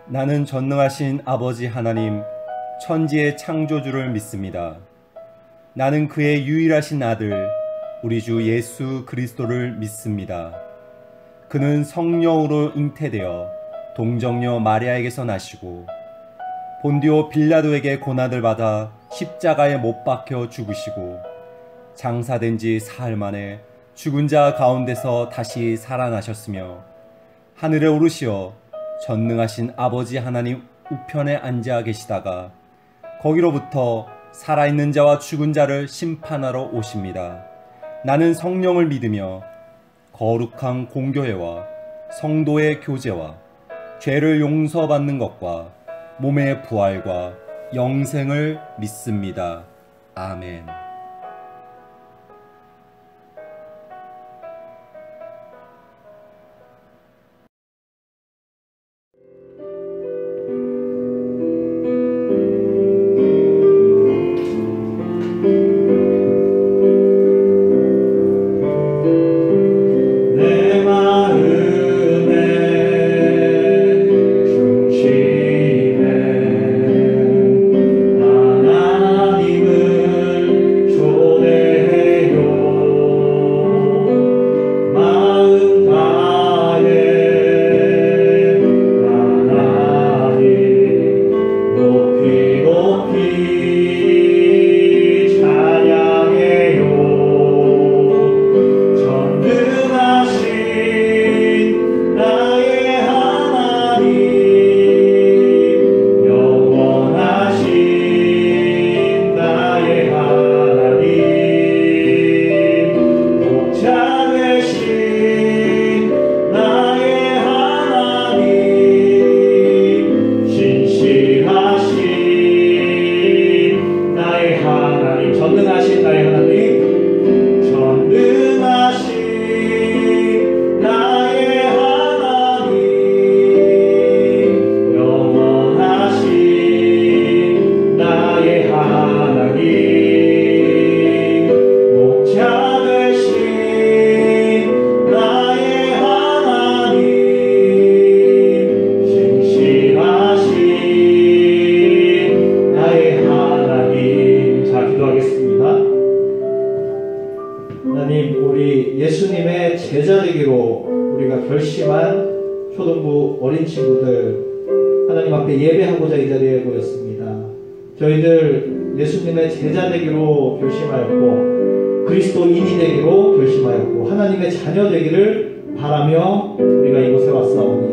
나는 전능하신 아버지 하나님, 천지의 창조주를 믿습니다. 나는 그의 유일하신 아들, 우리 주 예수 그리스도를 믿습니다. 그는 성령으로 잉태되어 동정녀 마리아에게서 나시고 본디오 빌라도에게 고난을 받아 십자가에 못 박혀 죽으시고 장사된 지 사흘 만에 죽은 자 가운데서 다시 살아나셨으며 하늘에 오르시어 전능하신 아버지 하나님 우편에 앉아 계시다가 거기로부터 살아있는 자와 죽은 자를 심판하러 오십니다. 나는 성령을 믿으며 거룩한 공교회와 성도의 교제와 죄를 용서받는 것과 몸의 부활과 영생을 믿습니다. 아멘. 하나님, 우리 예수님의 제자 되기로 우리가 결심한 초등부 어린 친구들 하나님 앞에 예배하고자 이 자리에 모였습니다. 저희들 예수님의 제자 되기로 결심하였고 그리스도인이 되기로 결심하였고 하나님의 자녀 되기를 바라며 우리가 이곳에 왔사오니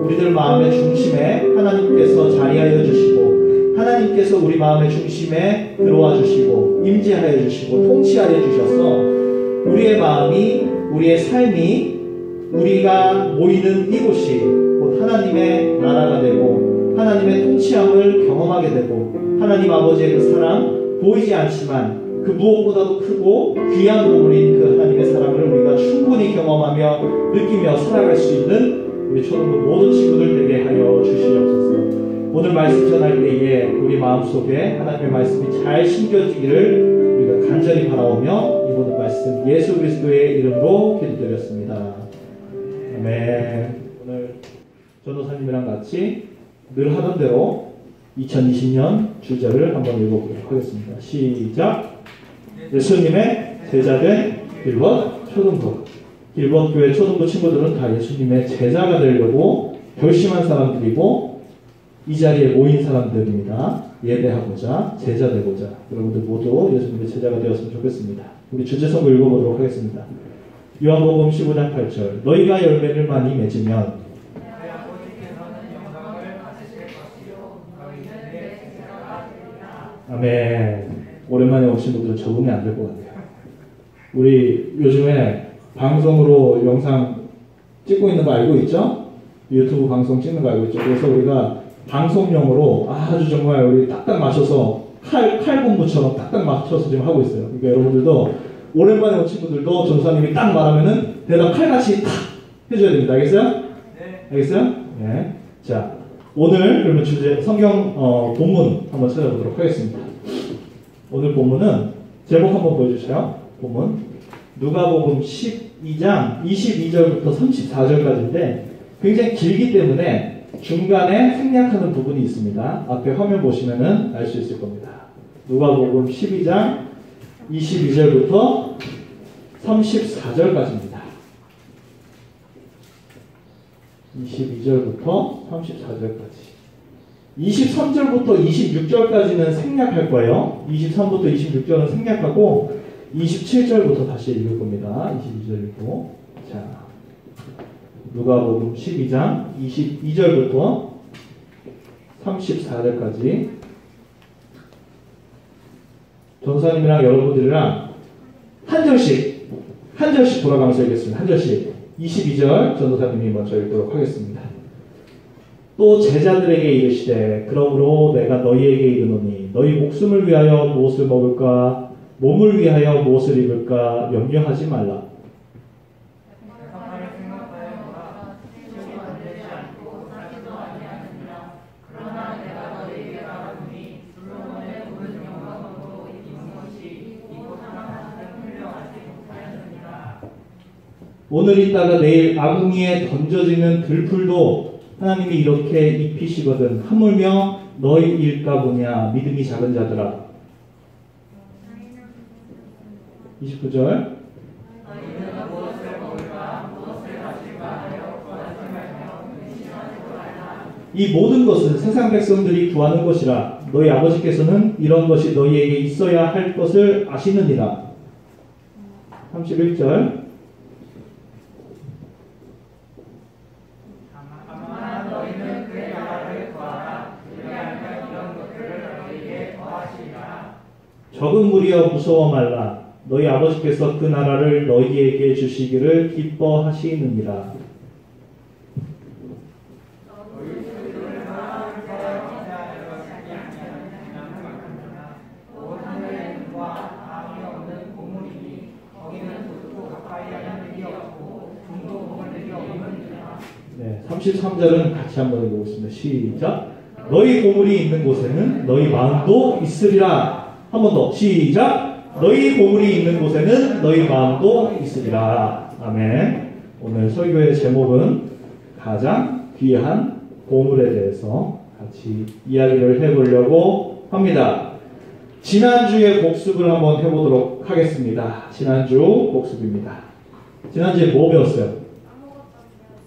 우리들 마음의 중심에 하나님께서 자리하여 주시고 하나님께서 우리 마음의 중심에 들어와 주시고 임재하여 주시고 통치하여 주셔서 우리의 마음이 우리의 삶이 우리가 모이는 이곳이 곧 하나님의 나라가 되고 하나님의 통치함을 경험하게 되고 하나님 아버지의 그 사랑 보이지 않지만 그 무엇보다도 크고 귀한 보물인 그 하나님의 사랑을 우리가 충분히 경험하며 느끼며 살아갈 수 있는 우리 초등부 모든 친구들 되게 하여 주시옵소서. 오늘 말씀 전할 때에 우리 마음속에 하나님의 말씀이 잘 심겨지기를 우리가 간절히 바라오며 이 모든 말씀 예수 그리스도의 이름으로 기도드렸습니다. 아멘. 오늘 전도사님이랑 같이 늘 하던 대로 2020년 주제를 한번 읽어보도록 하겠습니다. 시작! 예수님의 제자된 길벗 초등부. 길벗 교회 초등부 친구들은 다 예수님의 제자가 되려고 결심한 사람들이고 이 자리에 모인 사람들입니다. 예배하고자 제자 되고자 여러분들 모두 예수님의 제자가 되었으면 좋겠습니다. 우리 주제 선고 읽어보도록 하겠습니다. 요한복음 15장 8절 너희가 열매를 많이 맺으면 아멘. 오랜만에 오신 분들은 적응이 안 될 것 같아요. 우리 요즘에 방송으로 영상 찍고 있는 거 알고 있죠? 유튜브 방송 찍는 거 알고 있죠? 그래서 우리가 방송용으로 아주 정말 우리 딱딱 맞춰서 칼군무처럼 딱딱 맞춰서 지금 하고 있어요. 그러니까 여러분들도 오랜만에 온 친구들도 전사님이 딱 말하면은 대답 칼같이 탁 해줘야 됩니다. 알겠어요? 네. 알겠어요? 네. 자, 오늘 그러면 주제 성경 본문 한번 찾아보도록 하겠습니다. 오늘 본문은 제목 한번 보여주세요. 본문 누가복음 12장 22절부터 34절까지인데 굉장히 길기 때문에 중간에 생략하는 부분이 있습니다. 앞에 화면 보시면은 알 수 있을 겁니다. 누가복음 12장 22절부터 34절까지입니다. 22절부터 34절까지. 23절부터 26절까지는 생략할 거예요. 23부터 26절은 생략하고 27절부터 다시 읽을 겁니다. 22절 읽고. 자, 누가복음 12장 22절부터 34절까지 전사님이랑 여러분들이랑 한 절씩 돌아가면서 읽겠습니다. 한 절씩. 22절 전도사님이 먼저 읽도록 하겠습니다. 또 제자들에게 이르시되 그러므로 내가 너희에게 이르노니 너희 목숨을 위하여 무엇을 먹을까 몸을 위하여 무엇을 입을까 염려하지 말라. 오늘 있다가 내일 아궁이에 던져지는 들풀도 하나님이 이렇게 입히시거든. 하물며 너희 일까 보냐 믿음이 작은 자들아. 29절. 이 모든 것은 세상 백성들이 구하는 것이라 너희 아버지께서는 이런 것이 너희에게 있어야 할 것을 아시느니라. 31절. 적은 무리여 무서워 말라. 너희 아버지께서 그 나라를 너희에게 주시기를 기뻐하시느니라. 네, 33절은 같이 한번 읽어보겠습니다. 시작. 너희 보물이 있는 곳에는 너희 마음도 있으리라. 한 번 더. 시작. 너희 보물이 있는 곳에는 너희 마음도 있으리라. 아멘. 오늘 설교의 제목은 가장 귀한 보물에 대해서 같이 이야기를 해보려고 합니다. 지난주의 복습을 한번 해보도록 하겠습니다. 지난주 복습입니다. 지난주에 뭐 배웠어요?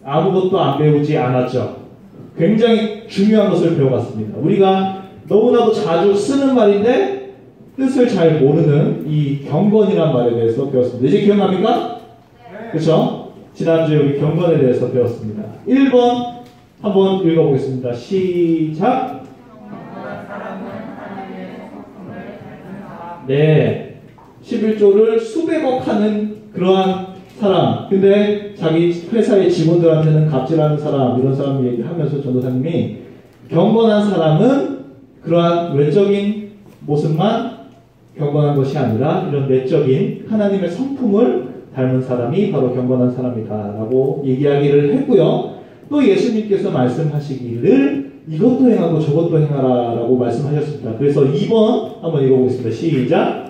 아무것도 안 배우지 않았죠. 굉장히 중요한 것을 배워갔습니다. 우리가 너무나도 자주 쓰는 말인데 뜻을 잘 모르는 이 경건이란 말에 대해서 배웠습니다. 이제 기억납니까? 네. 그렇죠? 지난주에 우리 경건에 대해서 배웠습니다. 1번 한번 읽어보겠습니다. 시작. 네, 11조를 수백억 하는 그러한 사람. 근데 자기 회사의 직원들한테는 갑질하는 사람, 이런 사람 얘기하면서 전도사님이 경건한 사람은 그러한 외적인 모습만 경건한 것이 아니라 이런 내적인 하나님의 성품을 닮은 사람이 바로 경건한 사람이다라고 이야기를 했고요. 또 예수님께서 말씀하시기를 이것도 행하고 저것도 행하라라고 말씀하셨습니다. 그래서 2번 한번 읽어보겠습니다. 시작.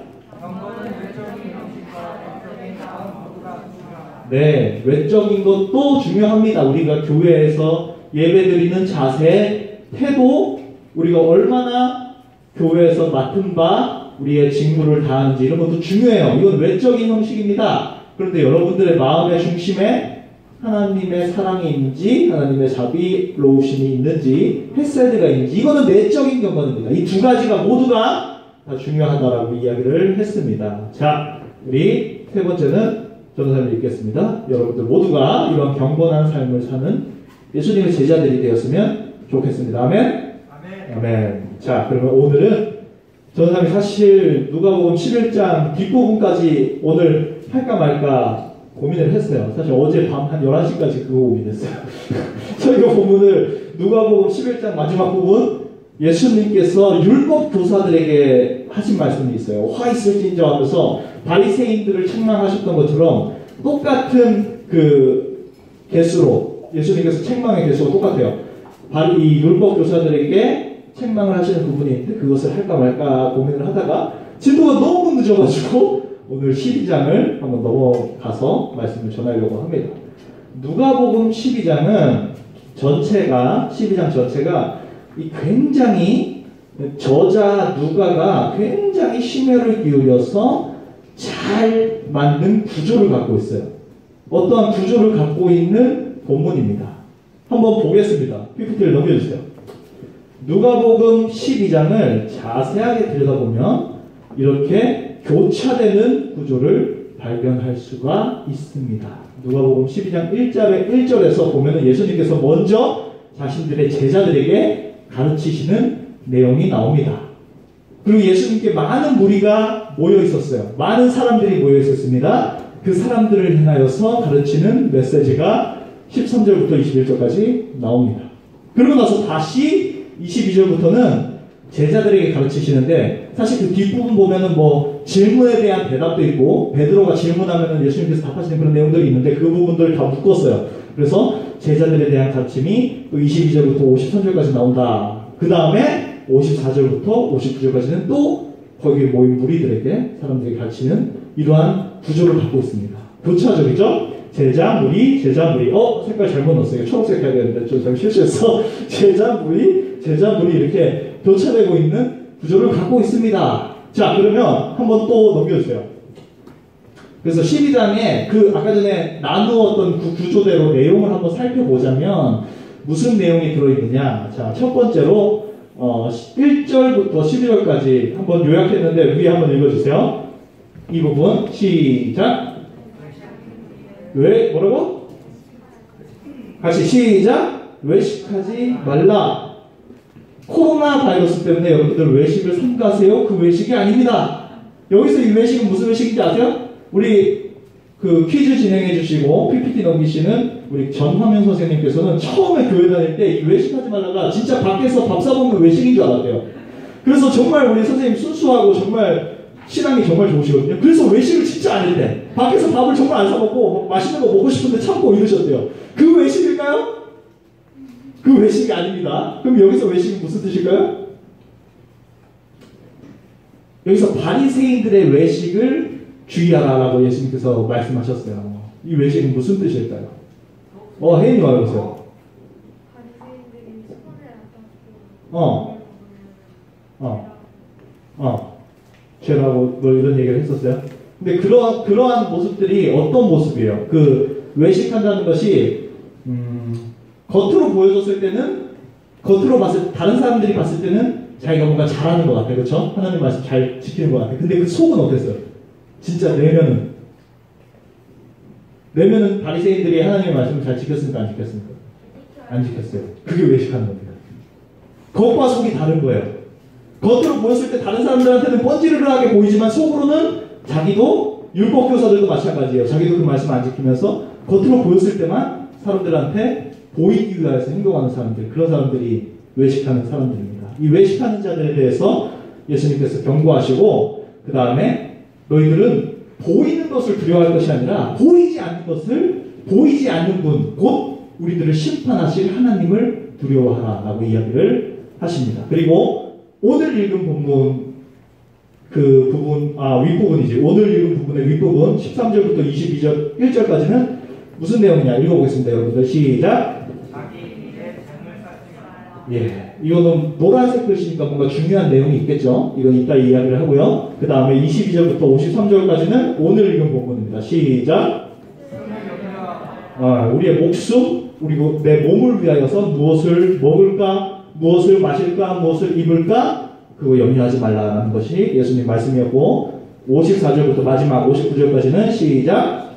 네, 외적인 것도 중요합니다. 우리가 교회에서 예배드리는 자세, 태도, 우리가 얼마나 교회에서 맡은 바 우리의 직무를 다하는지 이런 것도 중요해요. 이건 외적인 형식입니다. 그런데 여러분들의 마음의 중심에 하나님의 사랑이 있는지, 하나님의 자비로우심이 있는지, 헤세드가 있는지, 이거는 내적인 경건입니다. 이 두 가지가 모두가 다 중요하다라고 이야기를 했습니다. 자, 우리 세 번째는 전도사님 읽겠습니다. 여러분들 모두가 이런 경건한 삶을 사는 예수님의 제자들이 되었으면 좋겠습니다. 아멘? 아멘. 아멘. 자, 그러면 오늘은 전도사님이 사실 누가복음 11장 뒷부분까지 오늘 할까 말까 고민을 했어요. 사실 어제 밤 한 11시까지 그거 고민했어요. 설교 본문을 누가복음 11장 마지막 부분 예수님께서 율법 교사들에게 하신 말씀이 있어요. 화 있을진저 하면서 바리새인들을 책망하셨던 것처럼 똑같은 그 개수로 예수님께서 책망의 개수가 똑같아요. 이 율법 교사들에게 책망을 하시는 부분이 있는데 그것을 할까 말까 고민을 하다가 진도가 너무 늦어가지고 오늘 12장을 한번 넘어가서 말씀을 전하려고 합니다. 누가복음 12장은 전체가 12장 전체가 굉장히 저자 누가가 굉장히 심혈을 기울여서 잘 만든 구조를 갖고 있어요. 어떠한 구조를 갖고 있는 본문입니다. 한번 보겠습니다. PPT를 넘겨주세요. 누가복음 12장을 자세하게 들여다보면 이렇게 교차되는 구조를 발견할 수가 있습니다. 누가복음 12장 1절에서 보면 예수님께서 먼저 자신들의 제자들에게 가르치시는 내용이 나옵니다. 그리고 예수님께 많은 무리가 모여 있었어요. 많은 사람들이 모여 있었습니다. 그 사람들을 향하여서 가르치는 메시지가 13절부터 21절까지 나옵니다. 그러고 나서 다시 22절부터는 제자들에게 가르치시는데, 사실 그 뒷부분 보면은 뭐 질문에 대한 대답도 있고 베드로가 질문하면은 예수님께서 답하시는 그런 내용들이 있는데 그 부분들을 다 묶었어요. 그래서 제자들에 대한 가르침이 22절부터 53절까지 나온다. 그 다음에 54절부터 59절까지는 또 거기에 모인 무리들에게 사람들이 가르치는 이러한 구조를 갖고 있습니다. 교차적이죠? 제자, 무리, 제자, 무리. 색깔 잘못 넣었어요. 초록색 해야 되는데 좀 잘못 실수해서 제자, 무리, 제자, 무리 이렇게 교차되고 있는 구조를 갖고 있습니다. 자, 그러면 한번 또 넘겨주세요. 그래서 12장에 그 아까 전에 나누었던 그 구조대로 내용을 한번 살펴보자면 무슨 내용이 들어있느냐. 자, 첫 번째로 1절부터 12절까지 한번 요약했는데 위에 한번 읽어주세요. 이 부분 시작. 왜 뭐라고? 같이 시작. 외식하지 말라. 코로나 바이러스 때문에 여러분들 외식을 삼가세요? 그 외식이 아닙니다. 여기서 이 외식은 무슨 외식인지 아세요? 우리 그 퀴즈 진행해 주시고 PPT 넘기시는 우리 전화면 선생님께서는 처음에 교회 다닐 때 이 외식하지 말라가 진짜 밖에서 밥 사먹는 외식인 줄 알았대요. 그래서 정말 우리 선생님 순수하고 정말 신앙이 정말 좋으시거든요. 그래서 외식을 진짜 안 했대. 밖에서 밥을 정말 안 사먹고 맛있는 거 먹고 싶은데 참고 이러셨대요. 그 외식일까요? 그 외식이 아닙니다. 그럼 여기서 외식이 무슨 뜻일까요? 여기서 바리새인들의 외식을 주의하라라고 예수님께서 말씀하셨어요. 이 외식은 무슨 뜻일까요? 혜인이 말해보세요. 바리새인들이 손을 죄라고 뭐 이런 얘기를 했었어요. 근데 그러한 모습들이 어떤 모습이에요? 그 외식한다는 것이 겉으로 보여줬을 때는 다른 사람들이 봤을 때는 자기가 뭔가 잘하는 것 같아요. 그렇죠? 하나님 말씀 잘 지키는 것 같아요. 근데 그 속은 어땠어요? 진짜 내면은 바리새인들이 하나님의 말씀을 잘 지켰습니까? 안 지켰습니까? 안 지켰어요. 그게 외식하는 겁니다. 겉과 속이 다른 거예요. 겉으로 보였을 때 다른 사람들한테는 뻔지르르하게 보이지만 속으로는 자기도 율법교사들도 마찬가지예요. 자기도 그 말씀 안 지키면서 겉으로 보였을 때만 사람들한테 보이기 위해서 행동하는 사람들, 그런 사람들이 외식하는 사람들입니다. 이 외식하는 자들에 대해서 예수님께서 경고하시고 그 다음에 너희들은 보이는 것을 두려워할 것이 아니라 보이지 않는 분, 곧 우리들을 심판하실 하나님을 두려워하라라고 이야기를 하십니다. 그리고 오늘 읽은 본문 윗부분이지. 오늘 읽은 부분의 윗부분 13절부터 22절 1절까지는 무슨 내용이냐 읽어보겠습니다. 여러분들 시작. 이거는 노란색 글씨니까 뭔가 중요한 내용이 있겠죠. 이건 이따 이야기를 하고요. 그 다음에 22절부터 53절까지는 오늘 읽은 본문입니다. 시작. 우리의 목숨, 그리고 내 몸을 위하여서 무엇을 먹을까, 무엇을 마실까, 무엇을 입을까, 그거 염려하지 말라는 것이 예수님 말씀이었고, 54절부터 마지막 59절까지는 시작.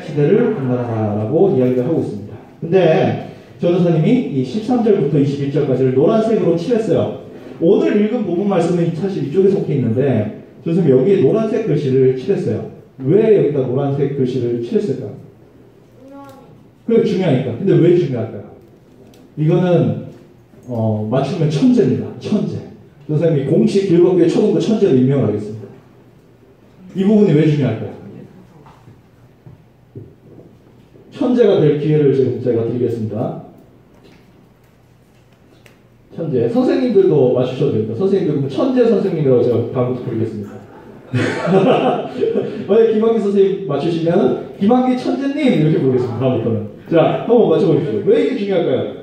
시대를 판단하라고 이야기를 하고 있습니다. 근데 전도사님이 이 13절부터 21절까지를 노란색으로 칠했어요. 오늘 읽은 부분 말씀은 사실 이쪽에 속해 있는데 전도사님이 여기에 노란색 글씨를 칠했어요. 왜 여기다 노란색 글씨를 칠했을까? 그게 중요하니까. 근데 왜 중요할까요? 이거는 맞추면 천재입니다. 천재. 전도사님이 공식 길거리의 초등부 천재로 임명을 하겠습니다. 이 부분이 왜 중요할까요? 천재가 될 기회를 지금 제가 드리겠습니다. 천재. 선생님들도 맞추셔도 됩니다. 선생님들 천재 선생님이라고 제가 다음부터 부르겠습니다. 만약 김학기 선생님 맞추시면 김학기 천재님 이렇게 부르겠습니다. 다음부터는. 자, 한번 맞춰보십시오. 왜 이게 중요할까요?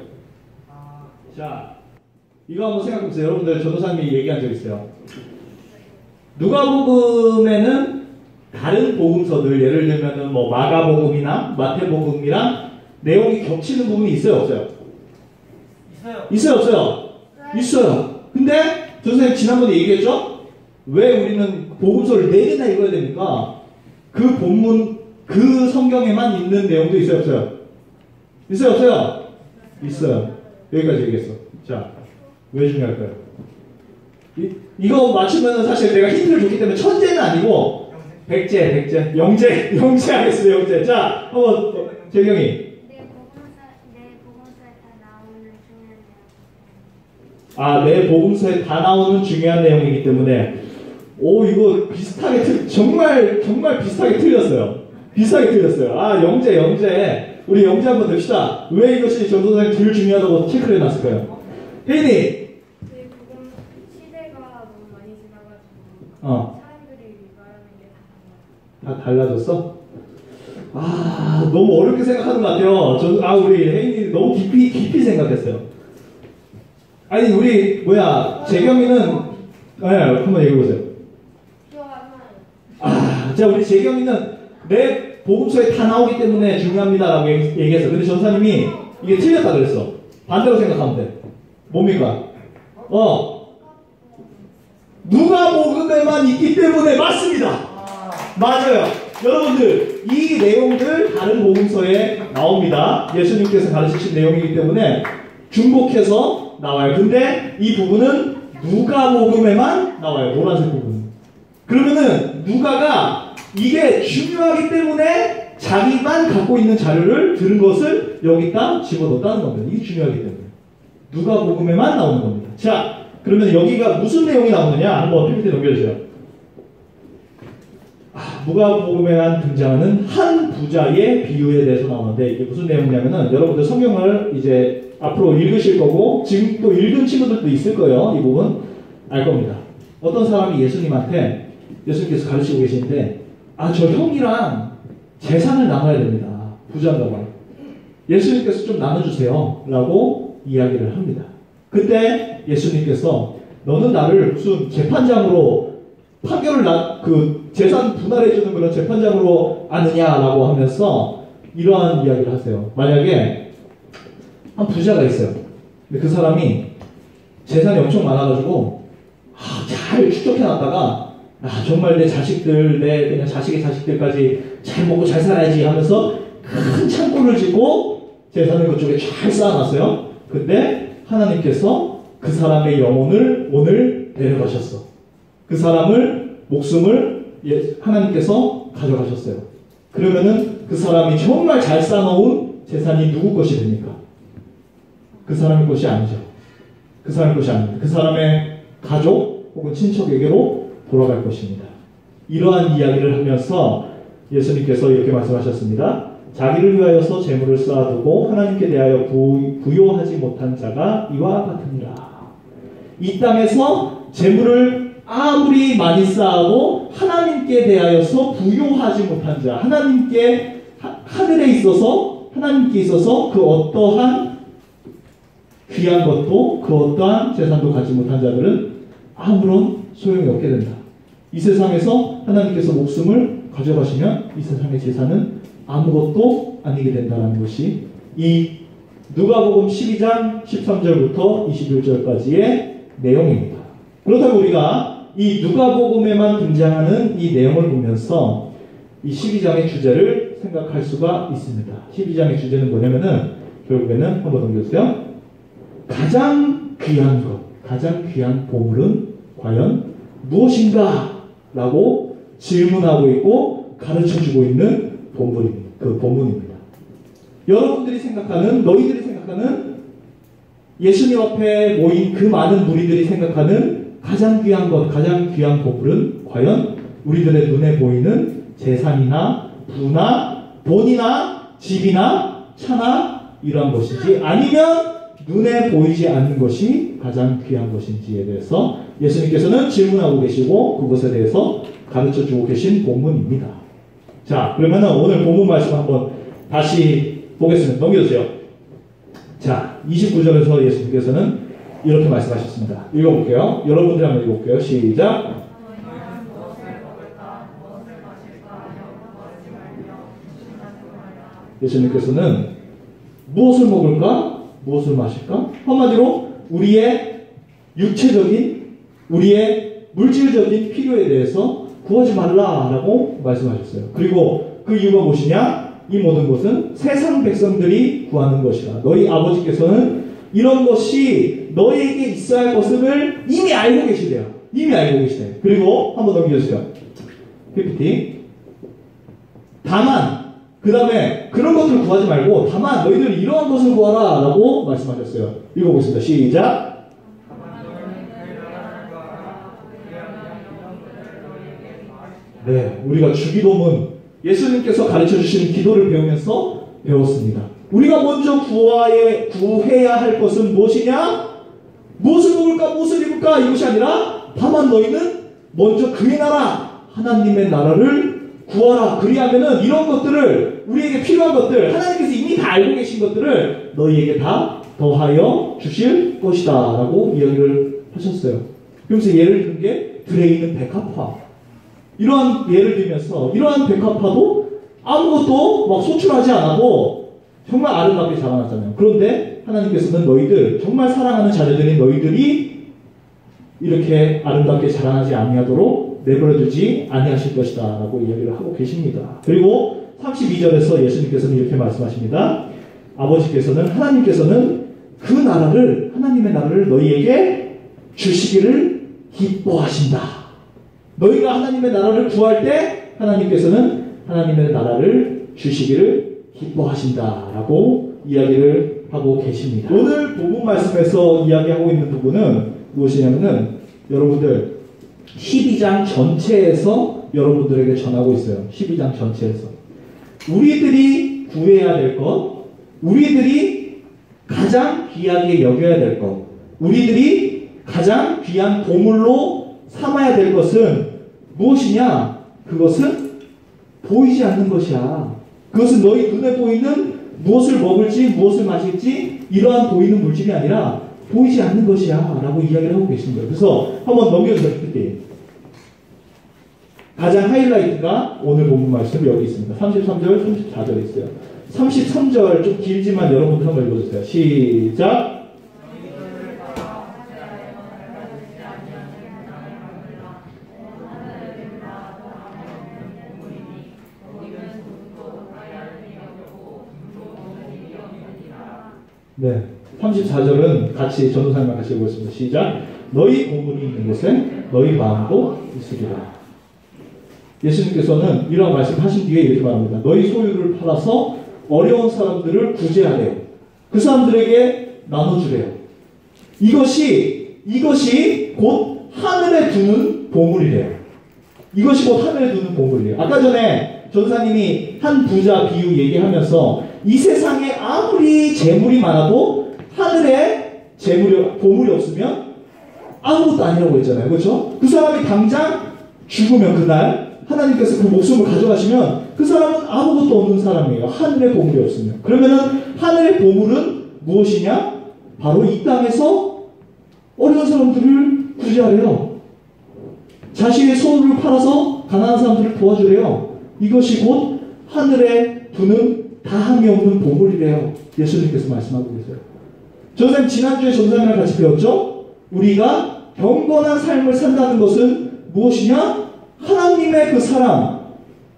자, 이거 한번 생각해 보세요. 여러분들 전도사님이 얘기한 적 있어요. 누가복음에는 다른 복음서들, 예를 들면은 뭐 마가복음이나 마태복음이랑 내용이 겹치는 부분이 있어요, 없어요? 있어요, 없어요? 있어요. 근데 전도사님 지난번에 얘기했죠? 왜 우리는 복음서를 4개나 읽어야 됩니까? 그 본문, 그 성경에만 있는 내용도 있어요, 없어요? 있어요, 없어요? 있어요. 여기까지 얘기했어. 자, 왜 중요할까요? 이거 맞추면 사실 내가 힌트를 줬기 때문에 천재는 아니고 백제, 영재 하겠습니다. 영재. 자, 한번 재경이. 내 복음서에 다 나오는 중요한 내용. 내 복음서에 다 나오는 중요한 내용이기 때문에 이거 비슷하게 정말 비슷하게 틀렸어요. 비슷하게 틀렸어요. 영재. 우리 영재 한번 냅시다. 왜 이것이 전도사님 제일 중요하다고 체크를 해놨을까요? 혜인이. 내 복음 시대가 너무 많이 지나가지고 사람들이 말하는 게 다 달라. 다 달라졌어? 너무 어렵게 생각하는 것 같아요. 우리 혜인이 너무 깊이 생각했어요. 아니, 우리, 재경이는, 한번 얘기해보세요. 자, 우리 재경이는 내 복음서에 다 나오기 때문에 중요합니다라고 얘기했어. 근데 전사님이 이게 틀렸다 그랬어. 반대로 생각하면 돼. 뭡니까? 누가복음에만 있기 때문에 맞습니다. 맞아요. 여러분들, 이 내용들 다른 복음서에 나옵니다. 예수님께서 가르치신 내용이기 때문에 중복해서 나와요. 근데 이 부분은 누가복음에만 나와요. 노란색 부분. 그러면은 누가가 이게 중요하기 때문에 자기만 갖고 있는 자료를 들은 것을 여기다 집어넣었다는 겁니다. 이게 중요하기 때문에. 누가복음에만 나오는 겁니다. 자, 그러면 여기가 무슨 내용이 나오느냐? 한번 PPT 넘겨주세요. 누가복음에만 등장하는 한 부자의 비유에 대해서 나오는데 이게 무슨 내용이냐면은 여러분들 성경을 이제 앞으로 읽으실 거고 지금 또 읽은 친구들도 있을 거예요. 이 부분 알 겁니다. 어떤 사람이 예수님께서 가르치고 계시는데 저 형이랑 재산을 나눠야 됩니다. 부자인가 봐요. 예수님께서 좀 나눠주세요 라고 이야기를 합니다. 그때 예수님께서 너는 나를 무슨 재판장으로 판결을 재산 분할해주는 그런 재판장으로 아느냐라고 하면서 이러한 이야기를 하세요. 만약에 한 부자가 있어요. 근데 그 사람이 재산이 엄청 많아가지고 잘 축적해놨다가 정말 내 자식들, 그냥 자식의 자식들까지 잘 먹고 잘 살아야지 하면서 큰 창고를 짓고 재산을 그쪽에 잘 쌓아놨어요. 근데 하나님께서 그 사람의 영혼을 오늘 데려가셨어. 그 사람을, 목숨을 하나님께서 가져가셨어요. 그러면은 그 사람이 정말 잘 쌓아놓은 재산이 누구 것이 됩니까? 그 사람의 것이 아니죠. 그 사람의 것이 아닙니다. 그 사람의 가족 혹은 친척에게로 돌아갈 것입니다. 이러한 이야기를 하면서 예수님께서 이렇게 말씀하셨습니다. 자기를 위하여서 재물을 쌓아두고 하나님께 대하여 부요하지 못한 자가 이와 같으니라. 이 땅에서 재물을 아무리 많이 쌓아도 하나님께 대하여서 부요하지 못한 자, 하나님께 하나님께 있어서 그 어떠한 귀한 것도 그 어떠한 재산도 갖지 못한 자들은 아무런 소용이 없게 된다. 이 세상에서 하나님께서 목숨을 가져가시면 이 세상의 재산은 아무것도 아니게 된다는 것이 이 누가복음 12장 13절부터 21절까지의 내용입니다. 그렇다고 우리가 이 누가복음에만 등장하는 이 내용을 보면서 이 12장의 주제를 생각할 수가 있습니다. 12장의 주제는 뭐냐면은 결국에는 한번 넘겨주세요. 가장 귀한 것, 가장 귀한 보물은 과연 무엇인가? 라고 질문하고 있고 가르쳐주고 있는 본문입니다. 여러분들이 생각하는, 너희들이 생각하는 예수님 앞에 모인 그 많은 무리들이 생각하는 가장 귀한 것, 가장 귀한 보물은 과연 우리들의 눈에 보이는 재산이나 부나 돈이나 집이나 차나 이러한 것인지 아니면 눈에 보이지 않는 것이 가장 귀한 것인지에 대해서 예수님께서는 질문하고 계시고 그것에 대해서 가르쳐주고 계신 본문입니다. 자, 그러면 오늘 본문 말씀 한번 다시 보겠습니다. 넘겨주세요. 자, 29절에서 예수님께서는 이렇게 말씀하셨습니다. 읽어볼게요. 여러분들 한번 읽어볼게요. 시작. 예수님께서는 무엇을 먹을까? 무엇을 마실까? 한마디로 우리의 육체적인, 우리의 물질적인 필요에 대해서 구하지 말라라고 말씀하셨어요. 그리고 그 이유가 무엇이냐? 이 모든 것은 세상 백성들이 구하는 것이다. 너희 아버지께서는 이런 것이 너희에게 있어야 할 것을 이미 알고 계시대요. 이미 알고 계시대요. 그리고 한번 넘겨주세요. PPT. 다만 그 다음에 그런 것들을 구하지 말고 다만 너희들이 이러한 것을 구하라 라고 말씀하셨어요. 읽어보겠습니다. 시작. 네, 우리가 주기도문 예수님께서 가르쳐주시는 기도를 배우면서 배웠습니다. 우리가 먼저 구해야 할 것은 무엇이냐? 무엇을 먹을까? 무엇을 입을까? 이것이 아니라 다만 너희는 먼저 그의 나라, 하나님의 나라를 구하라. 그리하면은 이런 것들을, 우리에게 필요한 것들, 하나님께서 이미 다 알고 계신 것들을 너희에게 다 더하여 주실 것이다 라고 이야기를 하셨어요. 그러면서 예를 든 게 들에 있는 백합화, 이러한 예를 들면서 이러한 백합화도 아무것도 막 소출하지 않아도 정말 아름답게 자라났잖아요. 그런데 하나님께서는 너희들, 정말 사랑하는 자녀들인 너희들이 이렇게 아름답게 자라나지 아니하도록 내버려두지 아니하실 것이다 라고 이야기를 하고 계십니다. 그리고 32절에서 예수님께서는 이렇게 말씀하십니다. 아버지께서는, 하나님께서는 그 나라를, 하나님의 나라를 너희에게 주시기를 기뻐하신다. 너희가 하나님의 나라를 구할 때 하나님께서는 하나님의 나라를 주시기를 기뻐하신다 라고 이야기를 하고 계십니다. 오늘 본문 말씀에서 이야기하고 있는 부분은 무엇이냐면은 여러분들 12장 전체에서 여러분들에게 전하고 있어요. 12장 전체에서 우리들이 구해야 될 것, 우리들이 가장 귀하게 여겨야 될 것, 우리들이 가장 귀한 보물로 삼아야 될 것은 무엇이냐? 그것은 보이지 않는 것이야. 그것은 너희 눈에 보이는 무엇을 먹을지, 무엇을 마실지 이러한 보이는 물질이 아니라 보이지 않는 것이야 라고 이야기를 하고 계십니다. 그래서 한번 넘겨주세요. 가장 하이라이트가 오늘 본문 말씀 여기 있습니다. 33절, 34절에 있어요. 33절 좀 길지만 여러분들 한번 읽어주세요. 시작. 네, 34절은 같이 전도사님과 같이 읽겠습니다. 시작. 너희 보물이 있는 곳에 너희 마음도 있으리라. 예수님께서는 이러한 말씀하신 뒤에 이렇게 말합니다. 너희 소유를 팔아서 어려운 사람들을 구제하래요. 그 사람들에게 나눠주래요. 이것이 곧 하늘에 두는 보물이래요. 이것이 곧 하늘에 두는 보물이래요. 아까 전에 전사님이 한 부자 비유 얘기하면서 이 세상에 아무리 재물이 많아도 하늘에 보물이 없으면 아무것도 아니라고 했잖아요. 그렇죠? 그 사람이 당장 죽으면 그날 하나님께서 그 목숨을 가져가시면 그 사람은 아무것도 없는 사람이에요. 하늘에 보물이 없으면. 그러면은 하늘의 보물은 무엇이냐? 바로 이 땅에서 어려운 사람들을 구제하래요. 자신의 소유를 팔아서 가난한 사람들을 도와주래요. 이것이 곧 하늘에 두는 다함이 없는 보물이래요. 예수님께서 말씀하고 계세요. 선생님 지난주에 전사님이랑 같이 배웠죠? 우리가 경건한 삶을 산다는 것은 무엇이냐? 하나님의 그 사랑,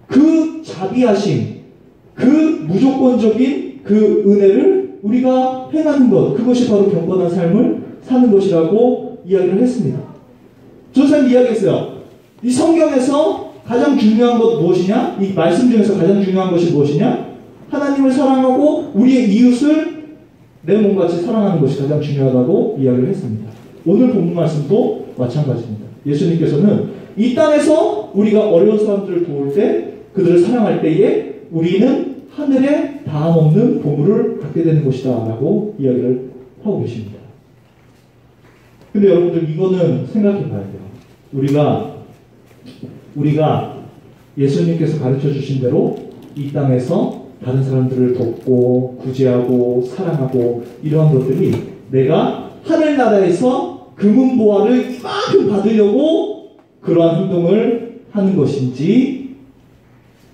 그 자비하심, 그 무조건적인 그 은혜를 우리가 행하는 것, 그것이 바로 경건한 삶을 사는 것이라고 이야기를 했습니다. 전사님 이야기했어요. 이 성경에서 가장 중요한 것 무엇이냐? 이 말씀 중에서 가장 중요한 것이 무엇이냐? 하나님을 사랑하고 우리의 이웃을 내 몸같이 사랑하는 것이 가장 중요하다고 이야기를 했습니다. 오늘 본문 말씀도 마찬가지입니다. 예수님께서는 이 땅에서 우리가 어려운 사람들을 도울 때, 그들을 사랑할 때에 우리는 하늘에 다함 없는 보물을 갖게 되는 것이다 라고 이야기를 하고 계십니다. 근데 여러분들 이거는 생각해 봐야 돼요. 우리가 예수님께서 가르쳐 주신 대로 이 땅에서 다른 사람들을 돕고 구제하고 사랑하고 이러한 것들이 내가 하늘나라에서 금은보화를 이만큼 받으려고 그러한 행동을 하는 것인지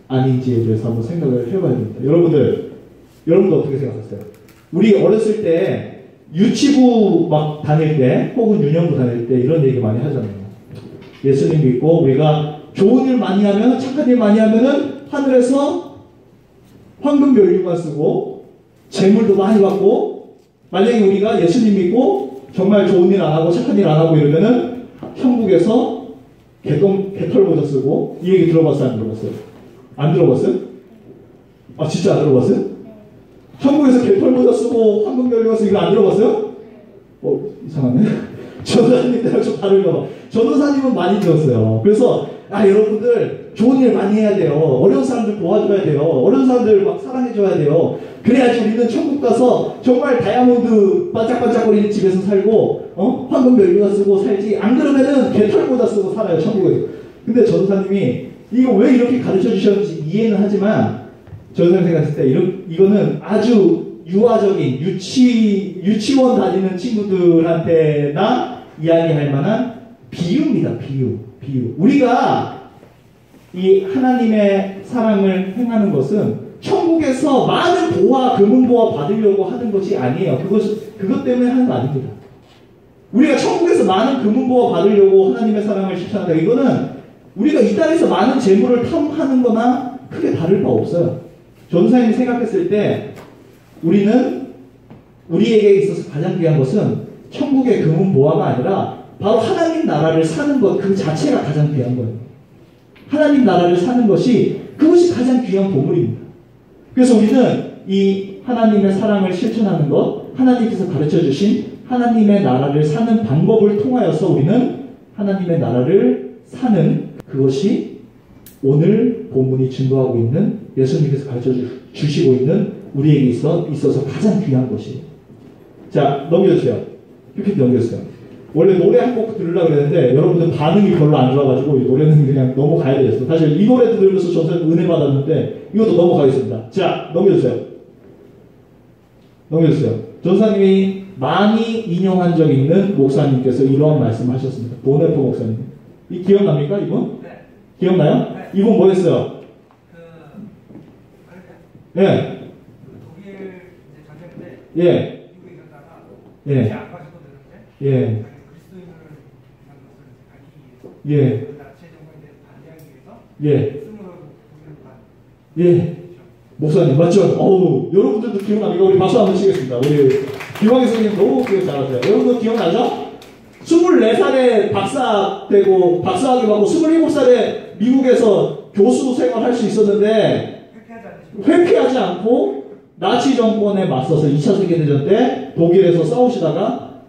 아닌지에 대해서 한번 생각을 해봐야 됩니다. 여러분들 어떻게 생각하세요? 우리 어렸을 때 유치부 막 다닐 때 혹은 유년부 다닐 때 이런 얘기 많이 하잖아요. 예수님 믿고 우리가 좋은 일 많이 하면, 착한 일 많이 하면은 하늘에서 황금 멸류관 쓰고 재물도 많이 받고, 만약에 우리가 예수님 믿고 정말 좋은 일 안 하고 착한 일 안 하고 이러면은 천국에서 개털 모자 쓰고. 이 얘기 들어봤어요? 안 들어봤어요? 안 들어봤어요? 아 진짜 안 들어봤어요? 천국에서 개털 모자 쓰고 황금 멸류관 쓰고 이거 안 들어봤어요? 이상하네. 전도사님 때랑 좀 다른가 봐. 전도사님은 많이 들었어요. 그래서 여러분들 좋은 일 많이 해야 돼요. 어려운 사람들 도와줘야 돼요. 어려운 사람들 막 사랑해줘야 돼요. 그래야지 우리는 천국 가서 정말 다이아몬드 반짝반짝거리는 집에서 살고 황금 멸류관 쓰고 살지. 안 그러면은 개털 모자 쓰고 살아요, 천국에서. 근데 전도사님이 이거 왜 이렇게 가르쳐 주셨는지 이해는 하지만 전도사님 생각했을 때 이거는 아주 유아적인 유치원 다니는 친구들한테나 이야기할 만한 비유입니다. 비유. 우리가 이 하나님의 사랑을 행하는 것은 천국에서 많은 보화, 금은보화 받으려고 하는 것이 아니에요. 그것 때문에 하는 거 아닙니다. 우리가 천국에서 많은 금은보화 받으려고 하나님의 사랑을 실천한다. 이거는 우리가 이 땅에서 많은 재물을 탐하는 거나 크게 다를 바 없어요. 전도사님이 생각했을 때 우리는 우리에게 있어서 가장 귀한 것은 천국의 금은보화가 아니라 바로 하나님 나라를 사는 것 그 자체가 가장 귀한 거예요. 하나님 나라를 사는 것이 그것이 가장 귀한 보물입니다. 그래서 우리는 이 하나님의 사랑을 실천하는 것, 하나님께서 가르쳐 주신 하나님의 나라를 사는 방법을 통하여서 우리는 하나님의 나라를 사는 그것이 오늘 본문이 증거하고 있는 예수님께서 가르쳐 주시고 있는 우리에게 있어서 가장 귀한 것이에요. 자, 넘겨주세요. PPT 넘겨주세요. 원래 노래 한 곡 들으려고 그랬는데 여러분들 반응이 별로 안 좋아가지고 이 노래는 그냥 넘어가야 되겠어요. 사실 이 노래 들으면서 전사님 은혜 받았는데 이것도 넘어가겠습니다. 자, 넘겨주세요. 전사님이 많이 인용한 적 있는 목사님께서 이러한 말씀을 하셨습니다. 보네포 목사님. 이 기억납니까 이분? 네. 기억나요? 네. 이분 뭐 했어요? 예. 독일 이제 전쟁 때 예. 미국에 있었다가 예. 이제 안 가셔도 되는데 예. 그리스도인을 위한 것을 가리기 위해서 예. 그 나치 정권에 대해서 반대하기 위해서 예. 스스로 독일을 간. 예. 목사님 맞죠? 여러분들도 기억납니까? 우리 박수 한번 치겠습니다. 우리 기광희 선생님 너무 기억 잘하세요. 여러분도 기억나죠? 24살에 박사되고 박사학위 받고 27살에 미국에서 교수 생활할 수 있었는데 회피하지 않고 나치 정권에 맞서서 2차 세계대전 때 독일에서 싸우시다가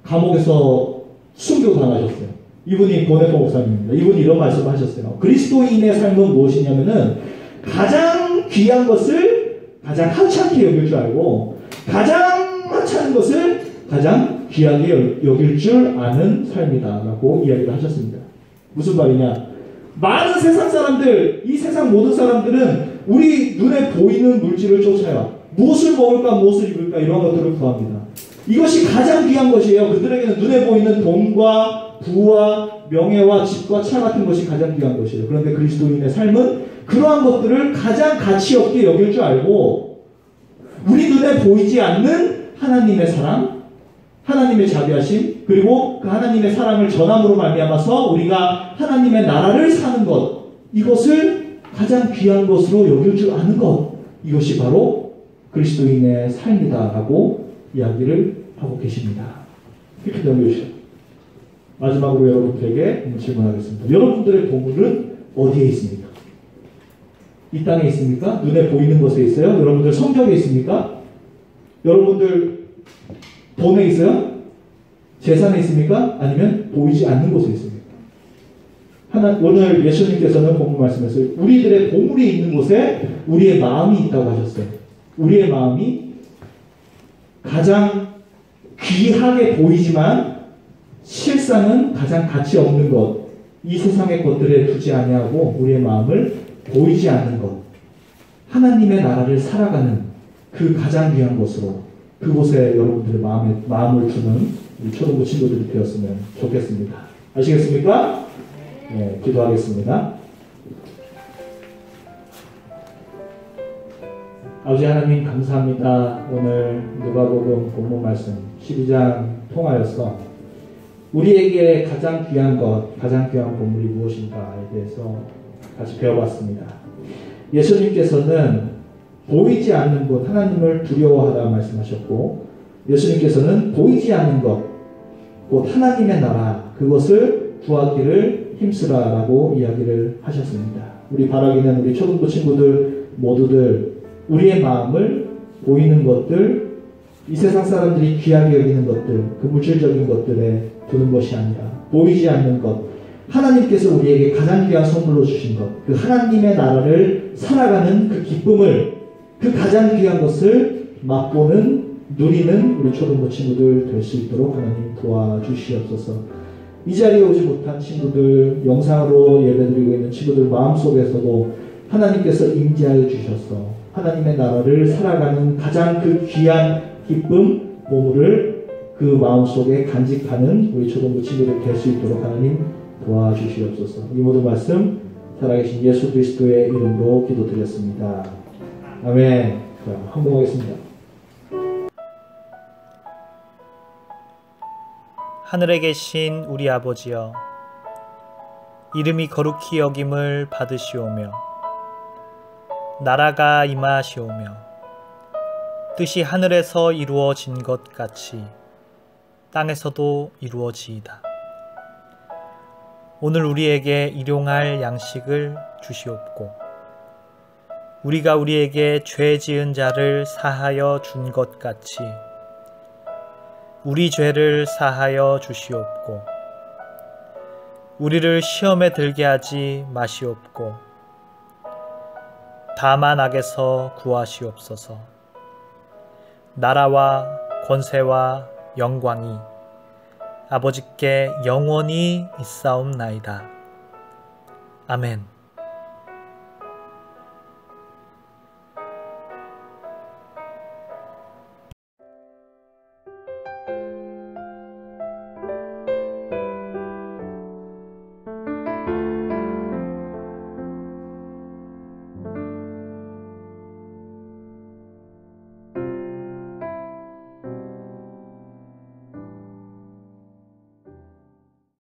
감옥에서 순교당하셨어요. 이분이 보네포 목사님입니다. 이분이 이런 말씀을 하셨어요. 그리스도인의 삶은 무엇이냐면은 가장 귀한 것을 가장 하찮게 여길 줄 알고 가장 하찮은 것을 가장 귀하게 여길 줄 아는 삶이다 라고 이야기를 하셨습니다. 무슨 말이냐? 많은 세상 사람들, 이 세상 모든 사람들은 우리 눈에 보이는 물질을 쫓아요. 무엇을 먹을까, 무엇을 입을까 이런 것들을 구합니다. 이것이 가장 귀한 것이에요. 그들에게는 눈에 보이는 돈과 부와 명예와 집과 차 같은 것이 가장 귀한 것이에요. 그런데 그리스도인의 삶은 그러한 것들을 가장 가치 없게 여길 줄 알고 우리 눈에 보이지 않는 하나님의 사랑, 하나님의 자비하심, 그리고 그 하나님의 사랑을 전함으로 말미암아서 우리가 하나님의 나라를 사는 것, 이것을 가장 귀한 것으로 여길 줄 아는 것, 이것이 바로 그리스도인의 삶이다라고 이야기를 하고 계십니다. 이렇게 넘겨주시죠. 마지막으로 여러분들에게 질문하겠습니다. 여러분들의 보물은 어디에 있습니까? 이 땅에 있습니까? 눈에 보이는 것에 있어요? 여러분들 성적에 있습니까? 여러분들 돈에 있어요? 재산에 있습니까? 아니면 보이지 않는 곳에 있습니까? 오늘 예수님께서는 본문 말씀에서 우리들의 보물이 있는 곳에 우리의 마음이 있다고 하셨어요. 우리의 마음이 가장 귀하게 보이지만 실상은 가장 가치 없는 것, 이 세상의 것들에 두지 아니하고 우리의 마음을 보이지 않는 것, 하나님의 나라를 살아가는 그 가장 귀한 곳으로, 그곳에 여러분들의 마음을 두는 우리 초등부 친구들이 되었으면 좋겠습니다. 아시겠습니까? 네, 기도하겠습니다. 아버지 하나님 감사합니다. 오늘 누가복음 본문 말씀 12장 통하여서 우리에게 가장 귀한 것, 가장 귀한 보물이 무엇인가에 대해서 같이 배워봤습니다. 예수님께서는 보이지 않는 것, 하나님을 두려워하라 말씀하셨고, 예수님께서는 보이지 않는 것, 곧 하나님의 나라, 그것을 구하기를 힘쓰라라고 이야기를 하셨습니다. 우리 바라기는 우리 초등부 친구들 모두들 우리의 마음을 보이는 것들, 이 세상 사람들이 귀하게 여기는 것들, 그 물질적인 것들에 두는 것이 아니라 보이지 않는 것, 하나님께서 우리에게 가장 귀한 선물로 주신 것, 그 하나님의 나라를 살아가는 그 기쁨을, 그 가장 귀한 것을 맛보는, 누리는 우리 초등부 친구들 될 수 있도록 하나님 도와주시옵소서. 이 자리에 오지 못한 친구들, 영상으로 예배드리고 있는 친구들 마음속에서도 하나님께서 임재하여 주셔서 하나님의 나라를 살아가는 가장 그 귀한 기쁨, 보물을 그 마음속에 간직하는 우리 초등부 친구들 될 수 있도록 하나님 도와주시옵소서. 이 모든 말씀 살아계신 예수 그리스도의 이름으로 기도드렸습니다. 아멘. 자, 헌금하겠습니다. 하늘에 계신 우리 아버지여, 이름이 거룩히 여김을 받으시오며 나라가 임하시오며 뜻이 하늘에서 이루어진 것 같이 땅에서도 이루어지이다. 오늘 우리에게 일용할 양식을 주시옵고 우리가 우리에게 죄 지은 자를 사하여 준 것 같이 우리 죄를 사하여 주시옵고 우리를 시험에 들게 하지 마시옵고 다만 악에서 구하시옵소서. 나라와 권세와 영광이 아버지께 영원히 있사옵나이다. 아멘.